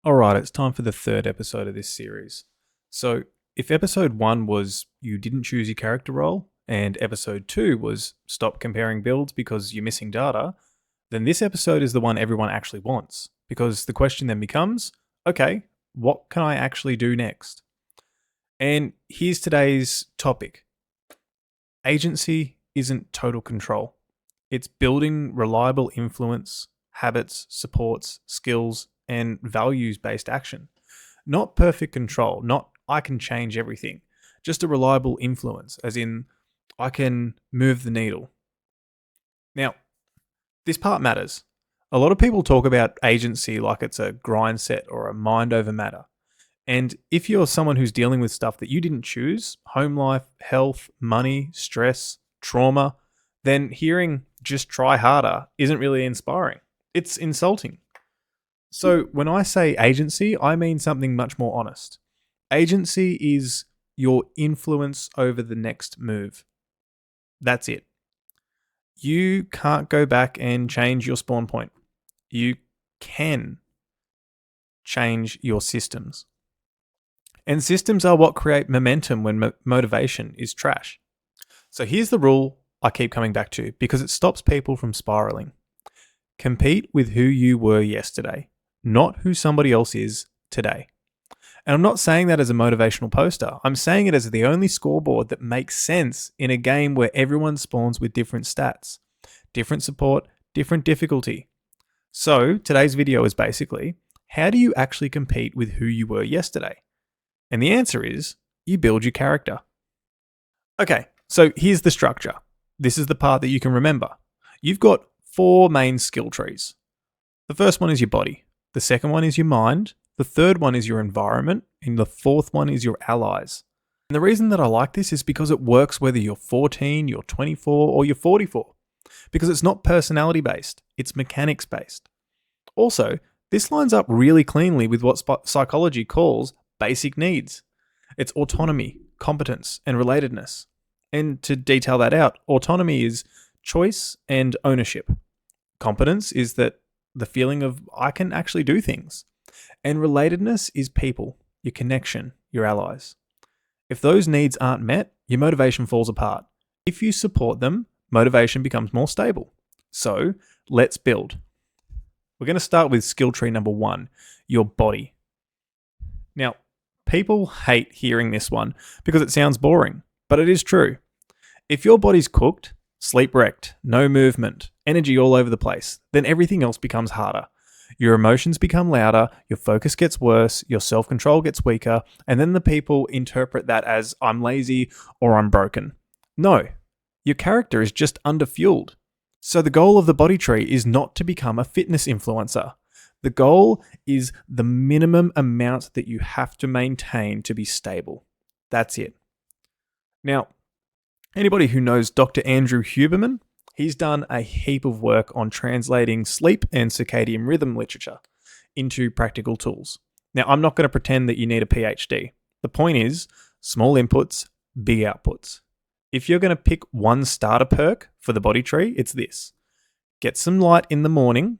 Alright, it's time for the third episode of this series. So, if episode 1 was you didn't choose your character role, and episode 2 was stop comparing builds because you're missing data, then this episode is the one everyone actually wants. Because the question then becomes, okay, what can I actually do next? And here's today's topic. Agency isn't total control. It's building reliable influence, habits, supports, skills, and values-based action. Not perfect control, not I can change everything, just a reliable influence, as in I can move the needle. Now, this part matters. A lot of people talk about agency like it's a grind set or a mind over matter. And if you're someone who's dealing with stuff that you didn't choose, home life, health, money, stress, trauma, then hearing just try harder isn't really inspiring. It's insulting. So when I say agency, I mean something much more honest. Agency is your influence over the next move. That's it. You can't go back and change your spawn point. You can change your systems. And systems are what create momentum when motivation is trash. So here's the rule I keep coming back to because it stops people from spiraling. Compete with who you were yesterday, not who somebody else is today. And I'm not saying that as a motivational poster. I'm saying it as the only scoreboard that makes sense in a game where everyone spawns with different stats, different support, different difficulty. So today's video is basically, how do you actually compete with who you were yesterday? And the answer is, you build your character. Okay, so here's the structure. This is the part that you can remember. You've got 4 main skill trees. The first one is your body. The second one is your mind. The third one is your environment. And the fourth one is your allies. And the reason that I like this is because it works whether you're 14, you're 24, or you're 44. Because it's not personality based, it's mechanics based. Also, this lines up really cleanly with what psychology calls basic needs. It's autonomy, competence, and relatedness. And to detail that out, autonomy is choice and ownership. Competence is that the feeling of I can actually do things. And relatedness is people, your connection, your allies. If those needs aren't met, your motivation falls apart. If you support them, motivation becomes more stable. So let's build. We're going to start with skill tree number 1, your body. Now, people hate hearing this one because it sounds boring, but it is true. If your body's cooked, sleep wrecked, no movement, energy all over the place, then everything else becomes harder. Your emotions become louder, your focus gets worse, your self-control gets weaker, and then the people interpret that as I'm lazy or I'm broken. No, your character is just underfueled. So the goal of the body tree is not to become a fitness influencer. The goal is the minimum amount that you have to maintain to be stable. That's it. Now, anybody who knows Dr. Andrew Huberman, he's done a heap of work on translating sleep and circadian rhythm literature into practical tools. Now, I'm not going to pretend that you need a PhD. The point is, small inputs, big outputs. If you're going to pick one starter perk for the body tree, it's this. Get some light in the morning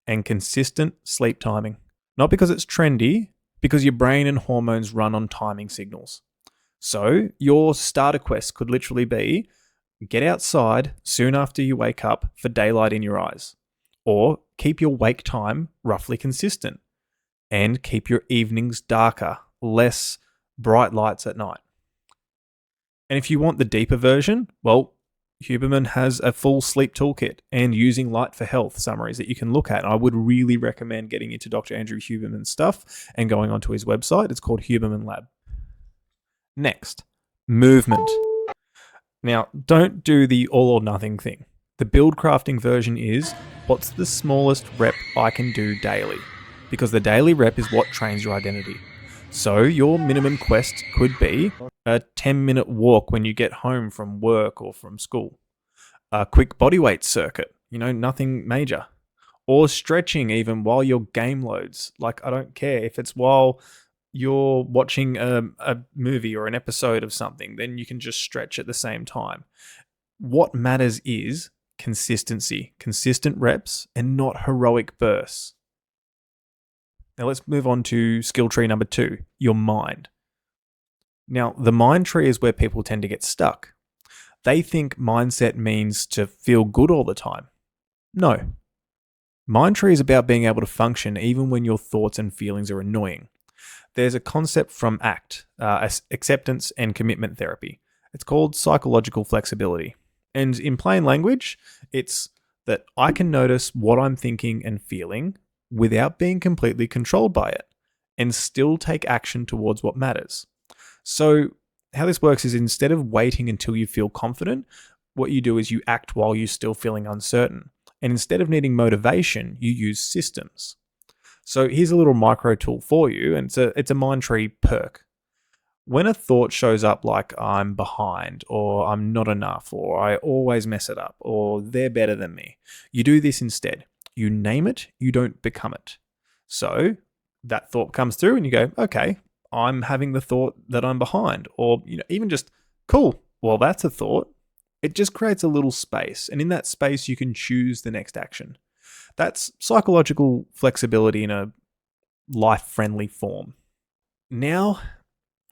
and consistent sleep timing. Not because it's trendy, because your brain and hormones run on timing signals. So your starter quest could literally be get outside soon after you wake up for daylight in your eyes. Or keep your wake time roughly consistent. And keep your evenings darker, less bright lights at night. And if you want the deeper version, well, Huberman has a full sleep toolkit and using light for health summaries that you can look at. And I would really recommend getting into Dr. Andrew Huberman's stuff and going onto his website. It's called Huberman Lab. Next, movement. Now, don't do the all or nothing thing. The build crafting version is what's the smallest rep I can do daily? Because the daily rep is what trains your identity. So your minimum quest could be a 10-minute walk when you get home from work or from school. A quick bodyweight circuit, nothing major. Or stretching even while your game loads. Like, I don't care if it's while you're watching a movie or an episode of something, then you can just stretch at the same time. What matters is consistency, consistent reps, and not heroic bursts. Now let's move on to skill tree number 2, your mind. Now, the mind tree is where people tend to get stuck. They think mindset means to feel good all the time. No. Mind tree is about being able to function even when your thoughts and feelings are annoying. There's a concept from ACT, acceptance and commitment therapy. It's called psychological flexibility. And in plain language, it's that I can notice what I'm thinking and feeling without being completely controlled by it and still take action towards what matters. So how this works is instead of waiting until you feel confident, what you do is you act while you're still feeling uncertain. And instead of needing motivation, you use systems. So here's a little micro tool for you, and it's a mind tree perk. When a thought shows up like I'm behind, or I'm not enough, or I always mess it up, or they're better than me, you do this instead. You name it, you don't become it. So that thought comes through and you go, okay, I'm having the thought that I'm behind, or even just, cool, well, that's a thought. It just creates a little space, and in that space you can choose the next action. That's psychological flexibility in a life-friendly form. Now,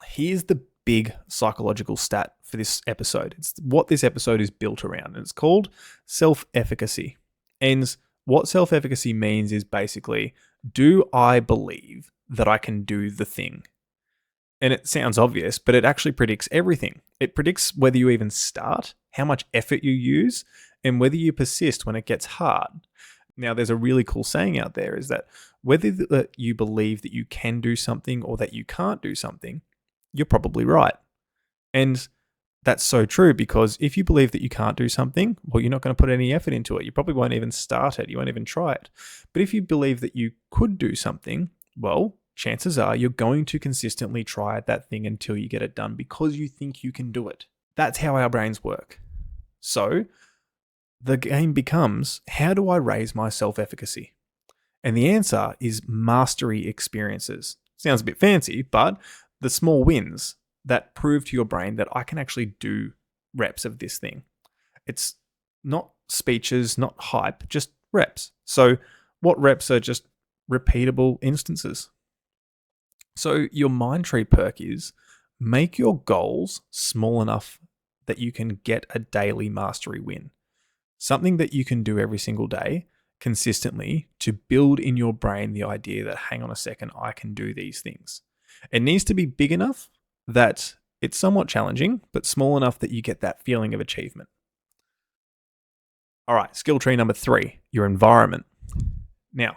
here's the big psychological stat for this episode. It's what this episode is built around, and it's called self-efficacy. And what self-efficacy means is basically, do I believe that I can do the thing? And it sounds obvious, but it actually predicts everything. It predicts whether you even start, how much effort you use, and whether you persist when it gets hard. Now, there's a really cool saying out there is that whether you believe that you can do something or that you can't do something, you're probably right. And that's so true, because if you believe that you can't do something, well, you're not going to put any effort into it. You probably won't even start it. You won't even try it. But if you believe that you could do something, well, chances are you're going to consistently try that thing until you get it done because you think you can do it. That's how our brains work. So the game becomes, how do I raise my self-efficacy? And the answer is mastery experiences. Sounds a bit fancy, but the small wins that prove to your brain that I can actually do reps of this thing. It's not speeches, not hype, just reps. So what reps are just repeatable instances. So your mind tree perk is, make your goals small enough that you can get a daily mastery win. Something that you can do every single day consistently to build in your brain the idea that, hang on a second, I can do these things. It needs to be big enough that it's somewhat challenging, but small enough that you get that feeling of achievement. All right, skill tree number 3, your environment. Now,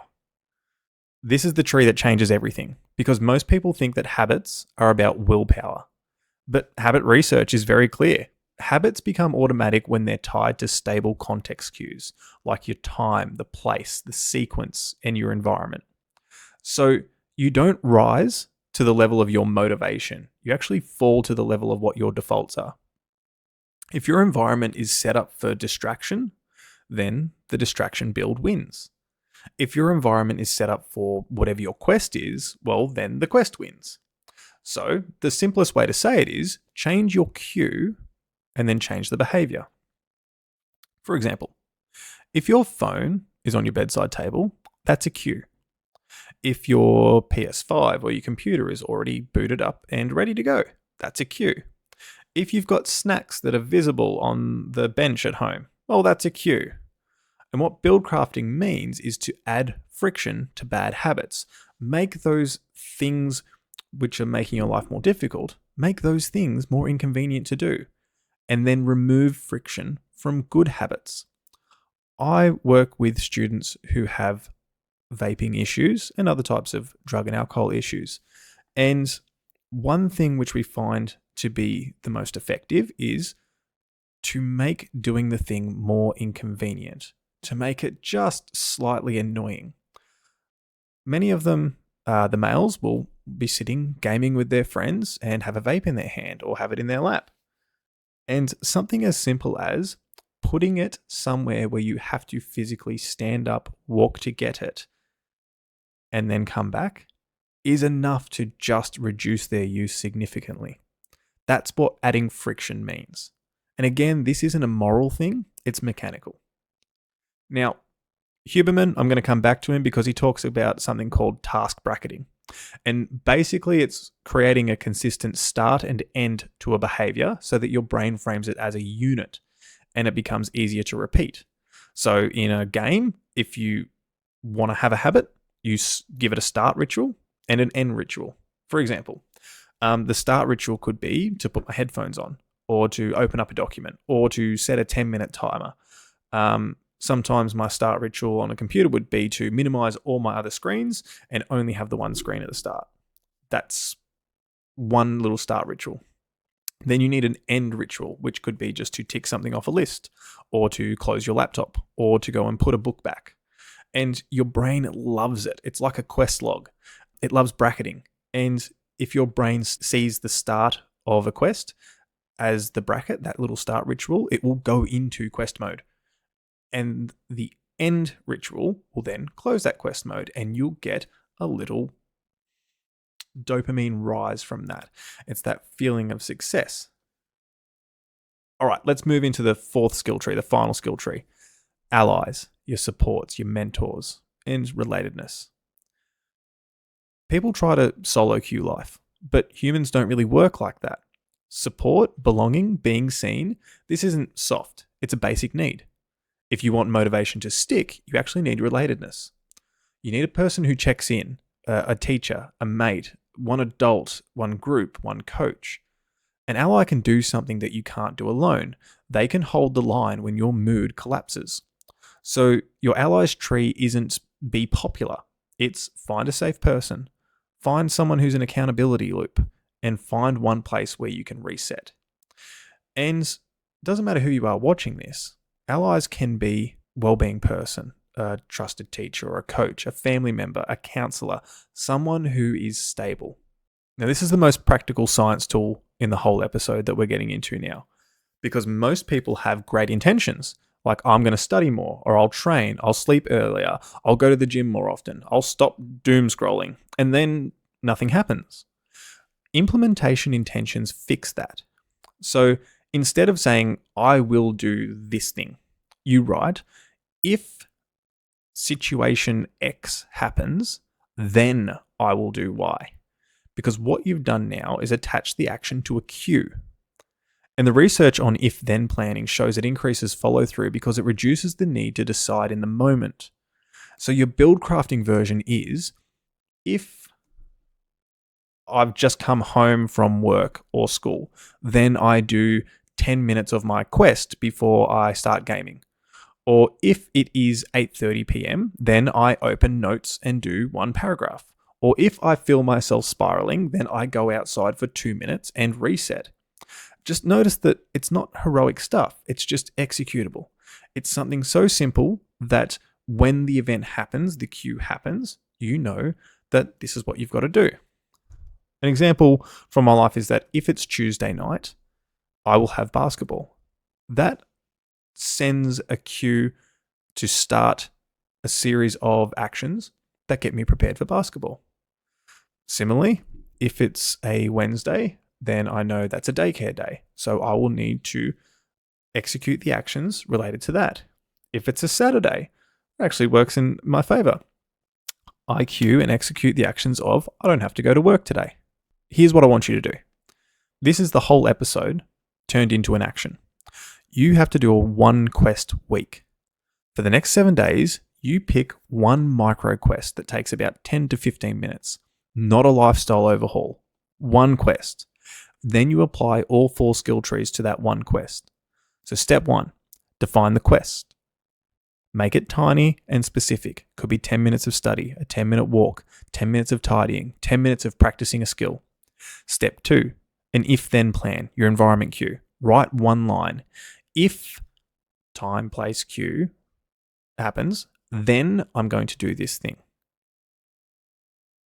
this is the tree that changes everything, because most people think that habits are about willpower. But habit research is very clear. Habits become automatic when they're tied to stable context cues, like your time, the place, the sequence, and your environment. So you don't rise to the level of your motivation. You actually fall to the level of what your defaults are. If your environment is set up for distraction, then the distraction build wins. If your environment is set up for whatever your quest is, well, then the quest wins. So the simplest way to say it is, change your cue and then change the behavior. For example, if your phone is on your bedside table, that's a cue. If your PS5 or your computer is already booted up and ready to go, that's a cue. If you've got snacks that are visible on the bench at home, well, that's a cue. And what build crafting means is to add friction to bad habits. Make those things which are making your life more difficult, make those things more inconvenient to do. And then remove friction from good habits. I work with students who have vaping issues and other types of drug and alcohol issues. And one thing which we find to be the most effective is to make doing the thing more inconvenient, to make it just slightly annoying. Many of them, the males, will be sitting gaming with their friends and have a vape in their hand or have it in their lap. And something as simple as putting it somewhere where you have to physically stand up, walk to get it, and then come back is enough to just reduce their use significantly. That's what adding friction means. And again, this isn't a moral thing, it's mechanical. Now, Huberman, I'm going to come back to him because he talks about something called task bracketing. And basically, it's creating a consistent start and end to a behavior so that your brain frames it as a unit and it becomes easier to repeat. So in a game, if you want to have a habit, you give it a start ritual and an end ritual. For example, the start ritual could be to put my headphones on, or to open up a document, or to set a 10-minute timer. Sometimes my start ritual on a computer would be to minimize all my other screens and only have the one screen at the start. That's one little start ritual. Then you need an end ritual, which could be just to tick something off a list, or to close your laptop, or to go and put a book back. And your brain loves it. It's like a quest log. It loves bracketing. And if your brain sees the start of a quest as the bracket, that little start ritual, it will go into quest mode. And the end ritual will then close that quest mode, and you'll get a little dopamine rise from that. It's that feeling of success. All right, let's move into the fourth skill tree, the final skill tree. Allies, your supports, your mentors, and relatedness. People try to solo queue life, but humans don't really work like that. Support, belonging, being seen, this isn't soft. It's a basic need. If you want motivation to stick, you actually need relatedness. You need a person who checks in, a teacher, a mate, one adult, one group, one coach. An ally can do something that you can't do alone. They can hold the line when your mood collapses. So your allies tree isn't be popular. It's find a safe person, find someone who's an accountability loop, and find one place where you can reset. And it doesn't matter who you are watching this. Allies can be a well-being person, a trusted teacher or a coach, a family member, a counselor, someone who is stable. Now, this is the most practical science tool in the whole episode that we're getting into now, because most people have great intentions, like I'm going to study more, or I'll train, I'll sleep earlier, I'll go to the gym more often, I'll stop doom scrolling, and then nothing happens. Implementation intentions fix that. So instead of saying, I will do this thing, you write, if situation X happens, then I will do Y. Because what you've done now is attach the action to a cue. And the research on if-then planning shows it increases follow-through because it reduces the need to decide in the moment. So your build crafting version is, if I've just come home from work or school, then I do 10 minutes of my quest before I start gaming. Or if it is 8:30 p.m., then I open notes and do one paragraph. Or if I feel myself spiraling, then I go outside for 2 minutes and reset. Just notice that it's not heroic stuff. It's just executable. It's something so simple that when the event happens, the cue happens, you know that this is what you've got to do. An example from my life is that if it's Tuesday night, I will have basketball. That sends a cue to start a series of actions that get me prepared for basketball. Similarly, if it's a Wednesday, then I know that's a daycare day. So I will need to execute the actions related to that. If it's a Saturday, it actually works in my favor. I cue and execute the actions of, I don't have to go to work today. Here's what I want you to do. This is the whole episode turned into an action. You have to do a one quest week. For the next 7 days, you pick one micro quest that takes about 10 to 15 minutes. Not a lifestyle overhaul. One quest. Then you apply all 4 skill trees to that one quest. So step 1, define the quest. Make it tiny and specific. Could be 10 minutes of study, a 10-minute walk, 10 minutes of tidying, 10 minutes of practicing a skill. Step 2, an if-then plan, your environment cue. Write one line. If time, place, cue happens, then I'm going to do this thing.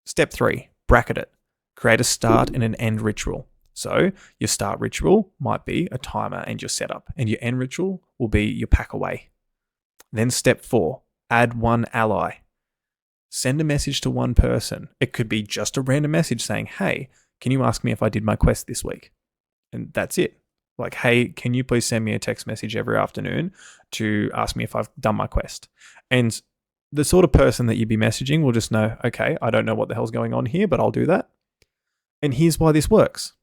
Step 3, bracket it. Create a start and an end ritual. So your start ritual might be a timer and your setup, and your end ritual will be your pack away. Then step 4, add one ally. Send a message to one person. It could be just a random message saying, hey, can you ask me if I did my quest this week? And that's it. Like, hey, can you please send me a text message every afternoon to ask me if I've done my quest? And the sort of person that you'd be messaging will just know, okay, I don't know what the hell's going on here, but I'll do that. And here's why this works.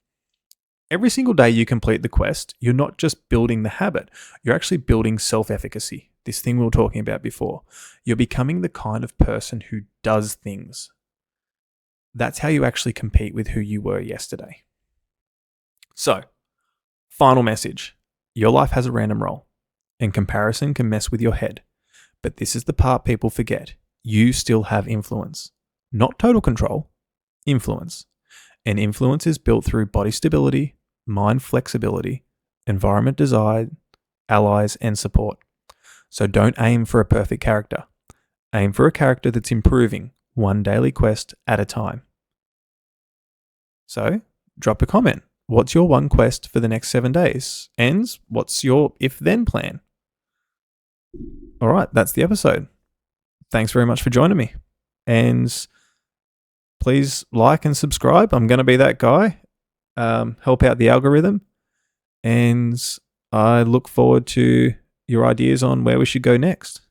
Every single day you complete the quest, you're not just building the habit, you're actually building self-efficacy. This thing we were talking about before. You're becoming the kind of person who does things. That's how you actually compete with who you were yesterday. So, final message. Your life has a random roll, and comparison can mess with your head. But this is the part people forget. You still have influence. Not total control, influence. And influence is built through body stability, mind flexibility, environment design, allies, and support. So don't aim for a perfect character. Aim for a character that's improving, one daily quest at a time. So, drop a comment. What's your one quest for the next 7 days? And what's your if-then plan? All right, that's the episode. Thanks very much for joining me. And please like and subscribe. I'm going to be that guy. Help out the algorithm. And I look forward to your ideas on where we should go next.